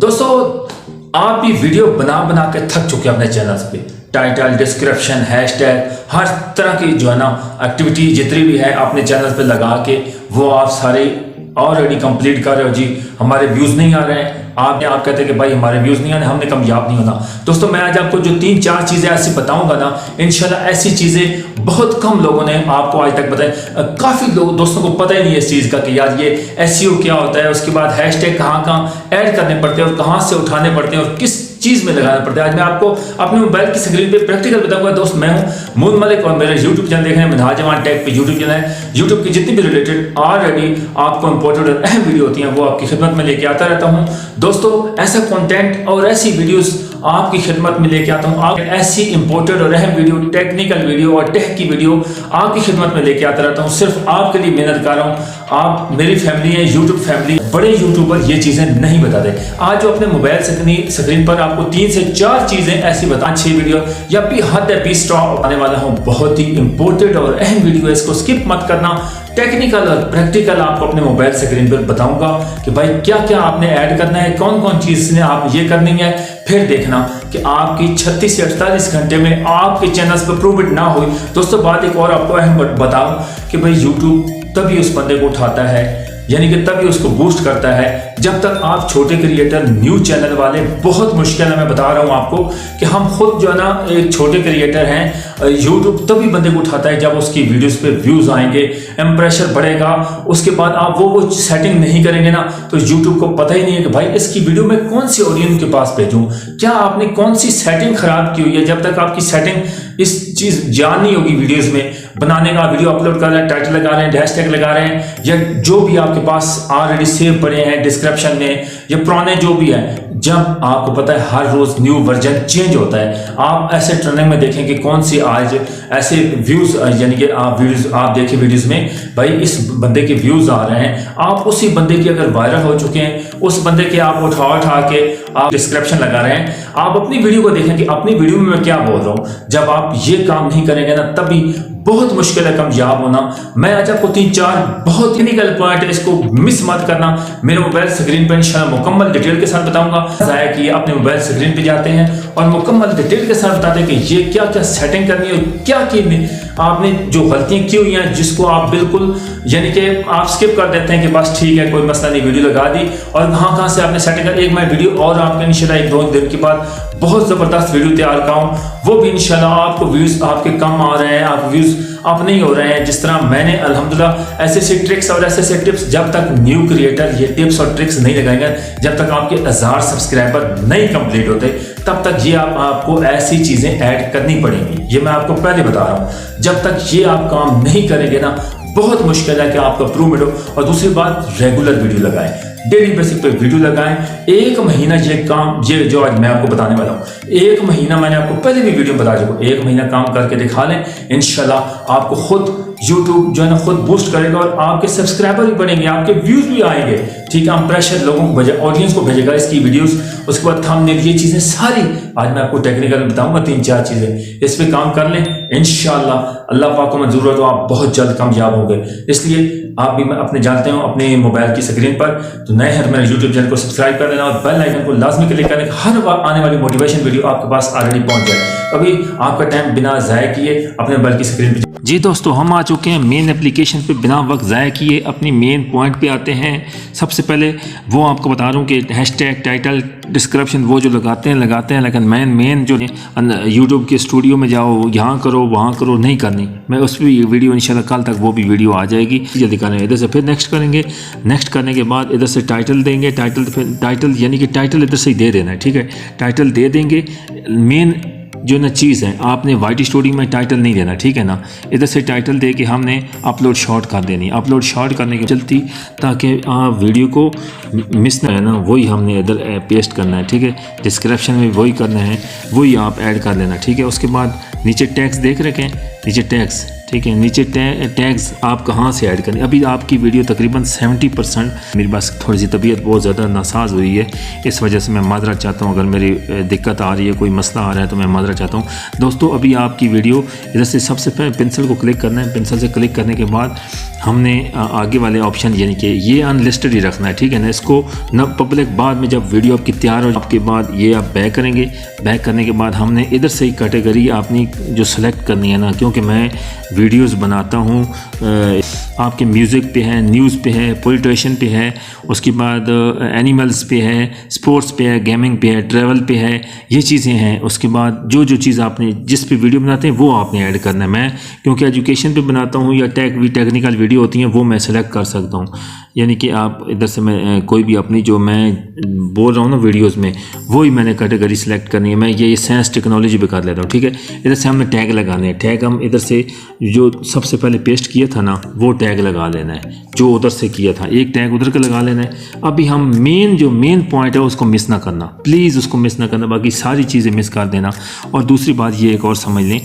दोस्तों आप भी वीडियो बना बना के थक चुके हैं अपने चैनल्स पे। टाइटल, डिस्क्रिप्शन, हैशटैग, हर तरह की जो है ना एक्टिविटी जितनी भी है अपने चैनल पे लगा के वो आप सारे ऑलरेडी कंप्लीट कर रहे हो। जी हमारे व्यूज़ नहीं आ रहे हैं, आप कहते हैं कि भाई हमारे व्यूज़ नहीं आ रहे, हमने कामयाब नहीं होना। दोस्तों मैं आज आपको जो 3-4 चीज़ें ऐसी बताऊंगा ना, इंशाल्लाह ऐसी चीज़ें बहुत कम लोगों ने आपको आज तक बताई। काफ़ी लोग दोस्तों को पता ही नहीं है इस चीज़ का कि यार ये एसईओ क्या होता है, उसके बाद हैशटैग कहाँ ऐड करने पड़ते हैं और कहाँ से उठाने पड़ते हैं और किस चीज़ में लगाना पड़ता है। आज मैं आपको अपने मोबाइल की स्क्रीन पे प्रैक्टिकल बताऊंगा। दोस्त मैं हूं मून मलिक और मेरे यूट्यूब चैनल देख रहे हैं मिनहाज जमान टेक पे यूट्यूब चैनल है। यूट्यूब की जितनी भी रिलेटेड ऑलरेडी आपको इंपॉर्टेंट और अहम वीडियो होती हैं वो आपकी खिदमत में लेके आता रहता हूं। दोस्तों ऐसा कंटेंट और ऐसी वीडियोस आपकी खिदमत में लेके आता हूं। आप ऐसी इंपॉर्टेंट और अहम वीडियो, टेक्निकल वीडियो और टेक की वीडियो आपकी खिदमत में लेके आता रहता हूं। सिर्फ आपके लिए मेहनत कर रहा हूं। आप मेरी फैमिली है, यूट्यूब फैमिली। बड़े यूट्यूबर ये चीजें नहीं बताते। आज जो अपने मोबाइल स्क्रीन पर आपको 3 से 4 चीजें ऐसी बता 6 वीडियो या भी हद है 20 स्टॉप आने वाला हूं। बहुत ही इंपॉर्टेंट और अहम वीडियो है, इसको स्किप मत करना। टेक्निकल और प्रैक्टिकल आपको अपने मोबाइल स्क्रीन पर बताऊंगा कि भाई क्या क्या आपने ऐड करना है, कौन कौन चीज ने आप ये करनी है। फिर देखना कि आपकी 36 से 48 घंटे में आपके चैनल्स पर प्रूव ना हुई। दोस्तों बात एक और आपको अहम बताऊं कि भाई यूट्यूब तभी उस बंदे को उठाता है, यानी कि तभी उसको बूस्ट करता है जब तक आप छोटे क्रिएटर, न्यू चैनल वाले बहुत मुश्किल है। मैं बता रहा हूं आपको कि हम खुद जो है ना एक छोटे क्रिएटर हैं। यूट्यूब तभी बंदे को उठाता है जब उसकी वीडियोस पे व्यूज आएंगे, इंप्रेशन बढ़ेगा। उसके बाद आप वो सेटिंग नहीं करेंगे ना तो यूट्यूब को पता ही नहीं है कि भाई इसकी वीडियो में कौन सी ऑडियंस के पास भेजूं, क्या आपने कौन सी सेटिंग खराब की हुई है। जब तक आपकी सेटिंग इस चीज जाननी होगी वीडियोस में बनाने का, वीडियो अपलोड कर रहे हैं, टाइटल लगा रहे हैं, हैशटैग लगा रहे हैं, या जो भी आपके पास ऑलरेडी सेव पड़े हैं डिस्क्रिप्शन में या पुराने जो भी है। जब आपको पता है हर रोज न्यू वर्जन चेंज होता है, आप ऐसे ट्रेंडिंग में देखें कि कौन सी आज ऐसे व्यूज, यानी कि आप देखें वीडियोस में भाई इस बंदे के व्यूज आ रहे हैं, आप उसी बंदे की अगर वायरल हो चुके हैं, उस बंदे के आप उठा के आप डिस्क्रिप्शन लगा रहे हैं। आप अपनी वीडियो को देखें कि अपनी वीडियो में मैं क्या बोल रहा हूं। जब आप ये काम नहीं करेंगे ना तभी बहुत मुश्किल है कामयाब होना। मैं आज आपको 3-4 बहुत टेक्निकल पॉइंट है, इसको मिस मत करना। मेरे मोबाइल स्क्रीन पर इंशाल्लाह मुकम्मल डिटेल के साथ बताऊंगा। जाया कि अपने मोबाइल स्क्रीन पे जाते हैं और मुकम्मल डिटेल के साथ बताते हैं कि ये क्या क्या सेटिंग करनी है, क्या आपने जो गलतियां की हुई हैं जिसको आप बिल्कुल यानी कि आप स्किप कर देते हैं कि बस ठीक है कोई मसला नहीं, वीडियो लगा दी और कहाँ से आपने सेटिंग कर। एक मैं वीडियो और आपके इंशाल्लाह 1-2 दिन के बाद बहुत ज़बरदस्त वीडियो तैयार कराऊँ, वो भी इंशाल्लाह आपको व्यूज़ आपके कम आ रहे हैं, आप व्यूज़ आप नहीं हो रहे हैं जिस तरह मैंने अल्हम्दुलिल्लाह ऐसे ट्रिक्स और ऐसे टिप्स। जब तक न्यू क्रिएटर ये टिप्स और ट्रिक्स नहीं लगाएंगे, जब तक आपके 1000 सब्सक्राइबर नहीं कंप्लीट होते, तब तक ये आपको ऐसी चीज़ें ऐड करनी पड़ेंगी। ये मैं आपको पहले बता रहा हूँ। जब तक ये आप काम नहीं करेंगे ना बहुत मुश्किल है कि आपका इम्प्रूवमेंट हो। और दूसरी बात, रेगुलर वीडियो लगाएं, डेली बेसिक पे वीडियो लगाएं। 1 महीना ये काम, ये जो आज मैं आपको बताने वाला हूँ, 1 महीना मैंने आपको पहले भी वीडियो में बता चुका हूँ, 1 महीना काम करके दिखा लें, इंशाल्लाह आपको खुद यूट्यूब जो है ना खुद बूस्ट करेगा और आपके सब्सक्राइबर भी बढ़ेंगे, आपके व्यूज भी आएंगे। ठीक है, इंप्रेशन लोगों को ऑडियंस को भेजेगा इसकी वीडियोस। उसके बाद थंबनेल, ये चीजें सारी आज मैं आपको टेक्निकल बताऊंगा। 3-4 चीजें इस पे काम कर लें, इंशाल्लाह अल्लाह पाक को मंजूर हो तो आप बहुत जल्द कामयाब होंगे। इसलिए आप भी अपने जानते हो अपने मोबाइल की स्क्रीन पर तो नए हैं मेरे यूट्यूब चैनल को सब्सक्राइब कर लेना और बेल आइकन को लाजमी क्लिक करें, हर आने वाली मोटिवेशन वीडियो आपके पास ऑलरेडी पहुंच जाए। अभी आपका टाइम बिना ज़ाया किए अपने मोबाइल की स्क्रीन पर। जी दोस्तों, हम आ चुके हैं मेन एप्लीकेशन पे। बिना वक्त ज़ाया किए अपनी मेन पॉइंट पे आते हैं। सबसे पहले वो आपको बता रहा हूँ कि हैशटैग, टाइटल, डिस्क्रिप्शन वो जो लगाते हैं, लेकिन मेन जो यूट्यूब के स्टूडियो में जाओ, यहाँ करो वहाँ करो, नहीं करनी। मैं उस पर वीडियो इंशाल्लाह कल तक वो भी वीडियो आ जाएगी। जल्दी करें, इधर से फिर नेक्स्ट करेंगे। नेक्स्ट करने के बाद इधर से टाइटल देंगे। टाइटल यानी कि टाइटल इधर से ही दे देना है। ठीक है, टाइटल दे देंगे। मेन जो ना चीज़ है, आपने वाईटी स्टूडियो में टाइटल नहीं देना, ठीक है ना। इधर से टाइटल दे के हमने अपलोड शॉर्ट कर देनी। अपलोड शॉर्ट करने की चलती ताकि आप वीडियो को मिस ना है ना, वही हमने इधर पेस्ट करना है। ठीक है, डिस्क्रिप्शन में वही करना है, वही आप ऐड कर लेना। ठीक है, उसके बाद नीचे टैक्स देख रखें, नीचे टैग्स, ठीक है, नीचे टैग्स आप कहाँ से ऐड करें। अभी आपकी वीडियो तकरीबन 70%, मेरे पास थोड़ी सी तबीयत बहुत ज़्यादा नासाज हुई है, इस वजह से मैं माजरा चाहता हूँ। अगर मेरी दिक्कत आ रही है, कोई मसला आ रहा है तो मैं माजरा चाहता हूँ। दोस्तों अभी आपकी वीडियो इधर से सबसे पहले पेंसिल को क्लिक करना है। पेंसिल से क्लिक करने के बाद हमने आगे वाले ऑप्शन यानी कि ये अनलिस्टेड ही रखना है, ठीक है ना। इसको न पब्लिक, बाद में जब वीडियो आपकी तैयार हो आपके बाद ये आप बैक करेंगे। बैक करने के बाद हमने इधर से ही कैटेगरी आपने जो सेलेक्ट करनी है ना, क्योंकि मैं वीडियोस बनाता हूँ आपके म्यूज़िक पे है, न्यूज़ पे है, पॉलिटिशियन पे है, उसके बाद एनिमल्स पे है, स्पोर्ट्स पे है, गेमिंग पे है, ट्रैवल पे है, ये चीज़ें हैं। उसके बाद जो जो चीज़ आपने जिस पे वीडियो बनाते हैं वो आपने ऐड करना है। मैं क्योंकि एजुकेशन पे बनाता हूँ या टेक्निकल वीडियो होती हैं वो मैं सेलेक्ट कर सकता हूँ, यानी कि आप इधर से मैं कोई भी अपनी जो मैं बोल रहा हूँ ना वीडियोस में, वही मैंने कैटेगरी सेलेक्ट करनी है। मैं ये साइंस टेक्नोलॉजी पे कर लेता हूँ, ठीक है। इधर से हमने टैग लगाने हैं। टैग हम इधर से जो सबसे पहले पेस्ट किया था ना वो टैग लगा लेना है, जो उधर से किया था एक टैग उधर का लगा लेना है। अभी हम जो मेन पॉइंट है उसको मिस ना करना, प्लीज़ उसको मिस ना करना, बाकी सारी चीज़ें मिस कर देना। और दूसरी बात ये एक और समझ लें,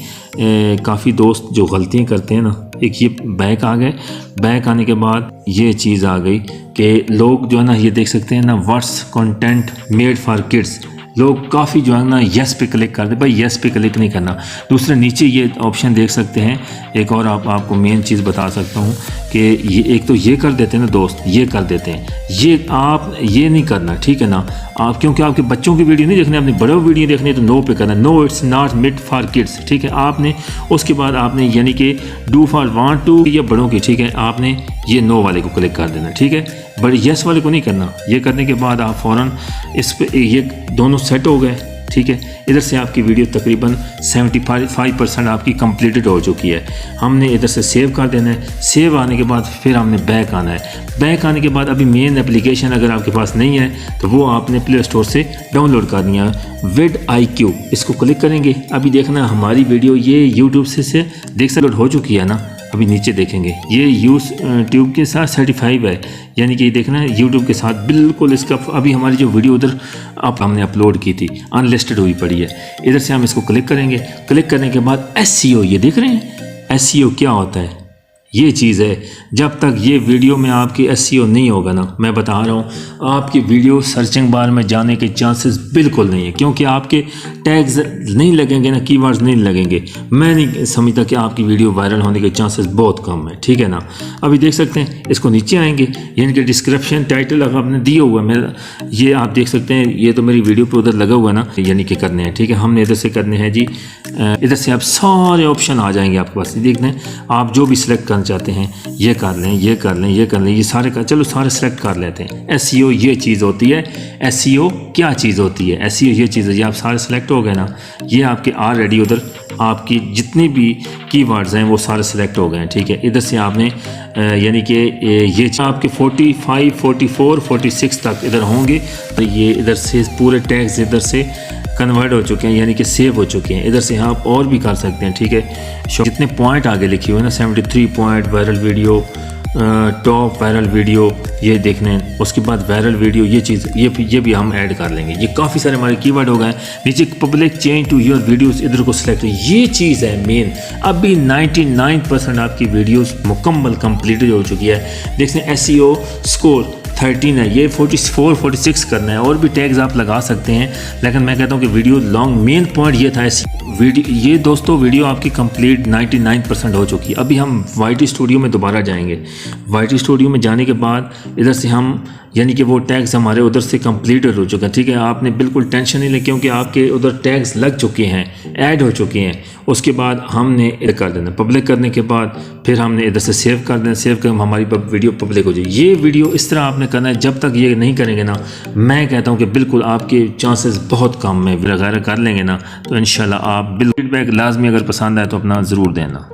काफ़ी दोस्त जो गलतियाँ करते हैं ना, एक ये बैक आ गए, बैक आने के बाद ये चीज़ आ गई कि लोग जो है ना ये देख सकते हैं ना, what's content made for kids, लोग काफ़ी जो है ना यस पे क्लिक करते हैं। भाई यस पे क्लिक नहीं करना। दूसरे नीचे ये ऑप्शन देख सकते हैं, एक और आपको मेन चीज़ बता सकता हूँ कि ये एक तो ये कर देते हैं ना दोस्त, ये कर देते हैं, ये आप ये नहीं करना, ठीक है ना। आप क्योंकि आपके बच्चों की वीडियो नहीं देखनी, आपने बड़े वीडियो देखनी है तो नो पे करना, no it's not made for kids, ठीक है। आपने उसके बाद आपने यानी कि डू फॉर वांट टू या बड़ों की, ठीक है, आपने ये नो वाले को क्लिक कर देना, ठीक है। बड़े यस वाले को नहीं करना। ये करने के बाद आप फ़ौरन इस पे ये दोनों सेट हो गए, ठीक है। इधर से आपकी वीडियो तकरीबन 75% आपकी कंप्लीटेड हो चुकी है। हमने इधर से सेव कर देना है। सेव आने के बाद फिर हमने बैक आना है। बैक आने के बाद अभी मेन एप्लीकेशन अगर आपके पास नहीं है तो वो आपने प्ले स्टोर से डाउनलोड करनी है, vidIQ। इसको क्लिक करेंगे। अभी देखना हमारी वीडियो ये यूट्यूब से देख सकते हो चुकी है ना। अभी नीचे देखेंगे ये यूट्यूब के साथ सर्टिफाइड है, यानी कि देखना है यूट्यूब के साथ बिल्कुल इसका। अभी हमारी जो वीडियो उधर हमने अपलोड की थी अनलिस्टेड हुई पड़ी है। इधर से हम इसको क्लिक करेंगे। क्लिक करने के बाद SEO, ये देख रहे हैं SEO क्या होता है, ये चीज़ है। जब तक ये वीडियो में आपकी SEO नहीं होगा ना, मैं बता रहा हूँ आपकी वीडियो सर्चिंग बार में जाने के चांसेस बिल्कुल नहीं है, क्योंकि आपके टैग्स नहीं लगेंगे ना, कीवर्ड्स नहीं लगेंगे। मैं नहीं समझता कि आपकी वीडियो वायरल होने के चांसेस बहुत कम है, ठीक है ना। अभी देख सकते हैं, इसको नीचे आएंगे, यानी कि डिस्क्रिप्शन टाइटल अगर आपने दिया हुआ है मेरा, ये आप देख सकते हैं, ये तो मेरी वीडियो पर उधर लगा हुआ है ना, यानी कि करने हैं, ठीक है। हमने इधर से करने हैं जी, इधर से आप सारे ऑप्शन आ जाएंगे आपके पास। देखते हैं आप जो भी सिलेक्ट करना चाहते हैं, ये कर लें, ये कर लें, ये कर लें, ये सारे का चलो सारे सेलेक्ट कर लेते हैं। SEO ये चीज़ होती है। SEO क्या चीज़ होती है? SEO ये चीज़ है। ये आप सारे सेलेक्ट हो गए ना, ये आपके ऑलरेडी उधर आपकी जितनी भी कीवर्ड्स हैं वो सारे सेलेक्ट हो गए हैं, ठीक है। इधर से आपने यानी कि ये आपके 45, 44, 46 तक इधर होंगे। तो ये इधर से पूरे टैग्स इधर से कन्वर्ट हो चुके हैं, यानी कि सेव हो चुके हैं। इधर से आप और भी कर सकते हैं, ठीक है। जितने पॉइंट आगे लिखे हुए हैं ना, 73 point, viral video, top viral video, ये देखने हैं। उसके बाद वायरल वीडियो, ये चीज़ ये भी हम ऐड कर लेंगे। ये काफ़ी सारे हमारे कीवर्ड हो गए। नीचे public change to your videos, इधर को सिलेक्ट, ये चीज़ है मेन। अभी 99% आपकी वीडियोस मुकम्मल कंप्लीटेड हो चुकी है। देखते हैं SEO स्कोर 13 है, ये 44, 46 करना है। और भी टैग्स आप लगा सकते हैं, लेकिन मैं कहता हूँ कि वीडियो लॉन्ग मेन पॉइंट ये था। वीडियो ये दोस्तों वीडियो आपकी कंप्लीट 99% हो चुकी है। अभी हम YT स्टूडियो में दोबारा जाएंगे। YT स्टूडियो में जाने के बाद इधर से हम यानी कि वो टैग्स हमारे उधर से कंप्लीटेड हो चुके हैं, ठीक है। आपने बिल्कुल टेंशन नहीं ले, क्योंकि आपके उधर टैग्स लग चुके हैं, ऐड हो चुके हैं। उसके बाद हमने इधर कर देना, पब्लिक करने के बाद फिर हमने इधर से सेव कर देना। सेव कर हमारी वीडियो पब्लिक हो जाए। ये वीडियो इस तरह आपने करना है। जब तक ये नहीं करेंगे ना, मैं कहता हूँ कि बिल्कुल आपके चांसेस बहुत कम है। वगैरह कर लेंगे ना तो इंशाल्लाह आप बिल्कुल फीडबैक लाजमी अगर पसंद आए तो अपना ज़रूर देना।